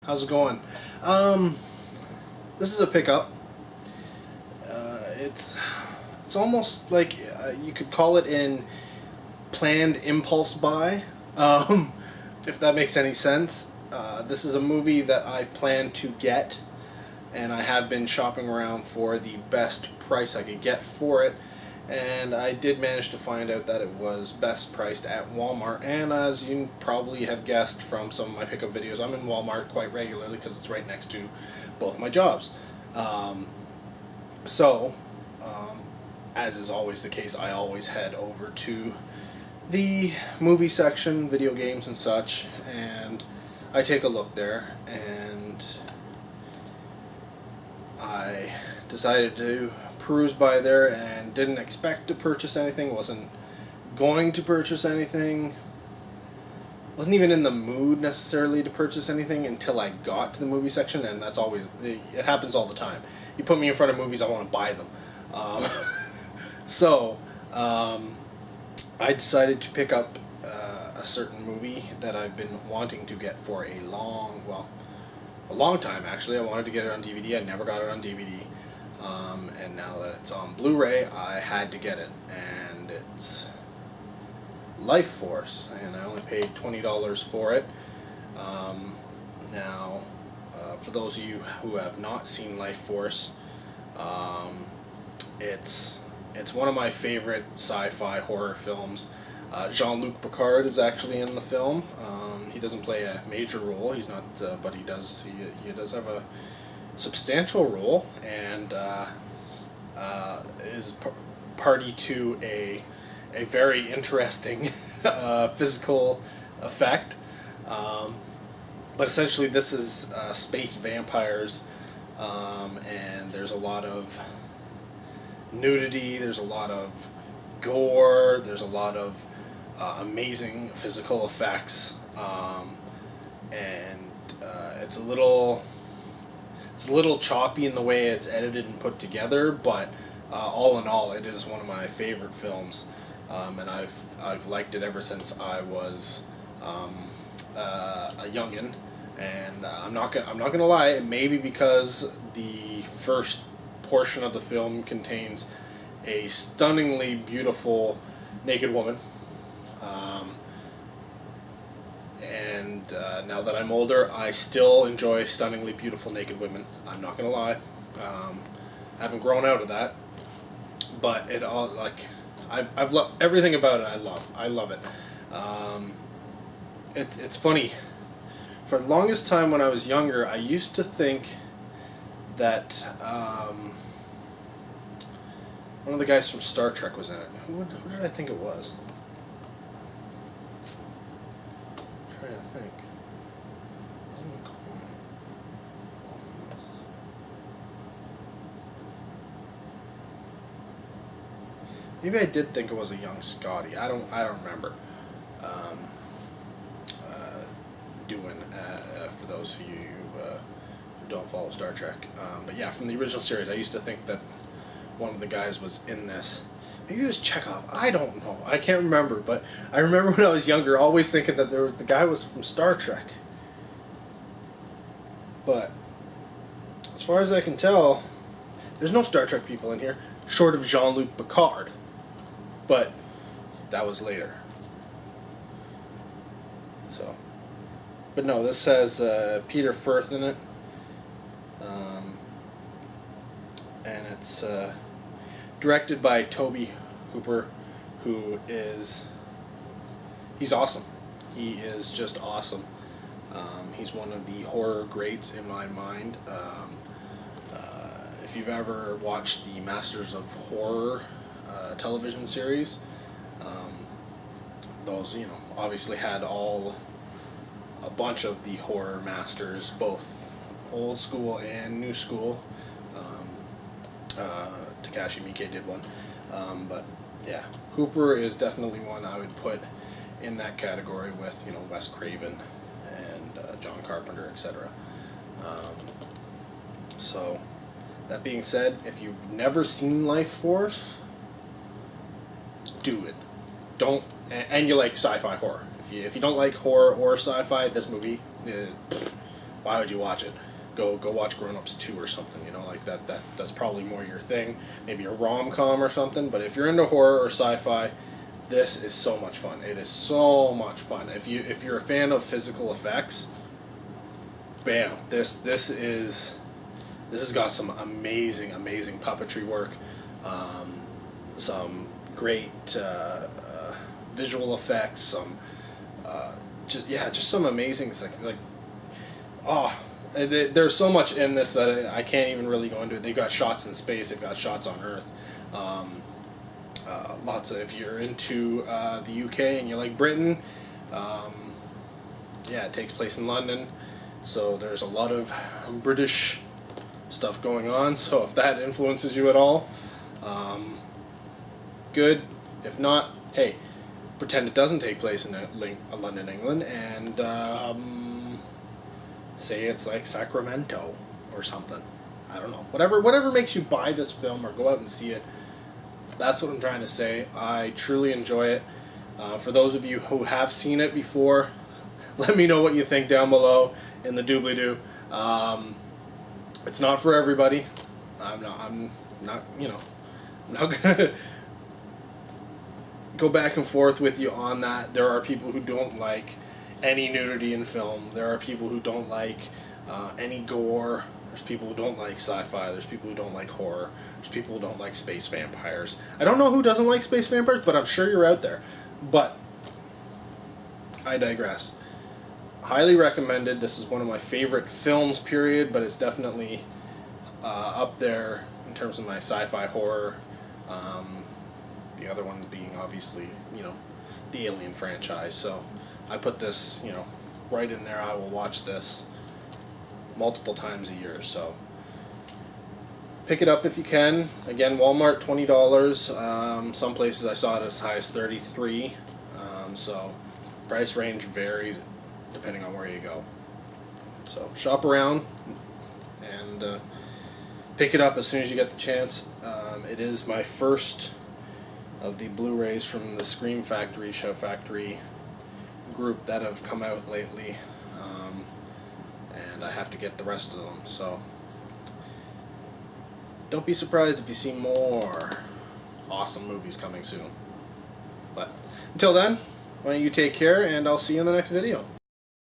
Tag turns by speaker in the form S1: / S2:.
S1: How's it going? This is a pickup. It's almost like you could call it an planned impulse buy, if that makes any sense. This is a movie that I plan to get, and I have been shopping around for the best price I could get for it, and I did manage to find out that it was best priced at Walmart. And as you probably have guessed from some of my pickup videos, I'm in Walmart quite regularly because it's right next to both my jobs. So, as is always the case, I always head over to the movie section, video games and such, and I take a look there, and I decided to peruse by there and didn't expect to purchase anything, wasn't going to purchase anything, wasn't even in the mood necessarily to purchase anything until I got to the movie section, and that's always, it happens all the time. You put me in front of movies, I want to buy them. So, I decided to pick up a certain movie that I've been wanting to get for a long time actually. I wanted to get it on DVD. I never got it on DVD. And now that it's on Blu-ray, I had to get it. And it's Life Force, and I only paid $20 for it. Now, for those of you who have not seen Life Force, it's one of my favorite sci-fi horror films. Jean-Luc Picard is actually in the film. He doesn't play a major role. He's not, but he does have a substantial role, and is party to a very interesting physical effect. But essentially, this is space vampires, and there's a lot of nudity, there's a lot of gore, there's a lot of amazing physical effects, and it's a little choppy in the way it's edited and put together, but all in all, it is one of my favorite films, and I've liked it ever since I was a youngin'. And I'm not gonna lie, it may be because the first portion of the film contains a stunningly beautiful naked woman, and now that I'm older, I still enjoy stunningly beautiful naked women. I'm not gonna lie, I haven't grown out of that, but it all, like, I've loved everything about it. I love it. It's funny. For the longest time when I was younger, I used to think that one of the guys from Star Trek was in it. Who did I think it was? I'm trying to think. Maybe I did think it was a young Scotty. I don't remember. Doing for those of you who don't follow Star Trek, but yeah, from the original series, I used to think that one of the guys was in this. Maybe it was Chekhov. I don't know. I can't remember, but I remember when I was younger, always thinking that the guy was from Star Trek. But as far as I can tell, there's no Star Trek people in here, short of Jean-Luc Picard. But that was later. So. But no, this has Peter Firth in it, and it's directed by Toby Hooper, he's awesome. He is just awesome. He's one of the horror greats in my mind. If you've ever watched the Masters of Horror television series, those, obviously had a bunch of the horror masters, both old school and new school. Takashi Miike did one, but yeah, Hooper is definitely one I would put in that category with Wes Craven and John Carpenter, etc. So that being said, if you've never seen Life Force, do it. And you like sci-fi horror. If you don't like horror or sci-fi, this movie, why would you watch it? Go watch Grown Ups 2 or something, you know, like that's probably more your thing. Maybe a rom-com or something, but if you're into horror or sci-fi, this is so much fun. It is so much fun. If you're a fan of physical effects, bam, this has got some amazing puppetry work, some great visual effects, some just some amazing there's so much in this that I can't even really go into it. They've got shots in space, they've got shots on Earth, lots of, if you're into the UK and you like Britain, it takes place in London, so there's a lot of British stuff going on, so if that influences you at all, good. If not, hey, pretend it doesn't take place in London, England, and say it's like Sacramento or something. I don't know. Whatever makes you buy this film or go out and see it. That's what I'm trying to say. I truly enjoy it. For those of you who have seen it before, let me know what you think down below in the doobly-doo. It's not for everybody. I'm not gonna go back and forth with you on that. There are people who don't like any nudity in film. There are people who don't like any gore. There's people who don't like sci-fi. There's people who don't like horror. There's people who don't like space vampires. I don't know who doesn't like space vampires, but I'm sure you're out there. But I digress. Highly recommended. This is one of my favorite films, period, but it's definitely up there in terms of my sci-fi horror. The other one being obviously, the Alien franchise. So I put this, right in there. I will watch this multiple times a year. So pick it up if you can. Again, Walmart, $20. Some places I saw it as high as $33. So price range varies depending on where you go. So shop around and pick it up as soon as you get the chance. It is my first of the Blu-rays from the Scream Factory, Show Factory group that have come out lately, and I have to get the rest of them, so don't be surprised if you see more awesome movies coming soon. But until then, why don't you take care, and I'll see you in the next video.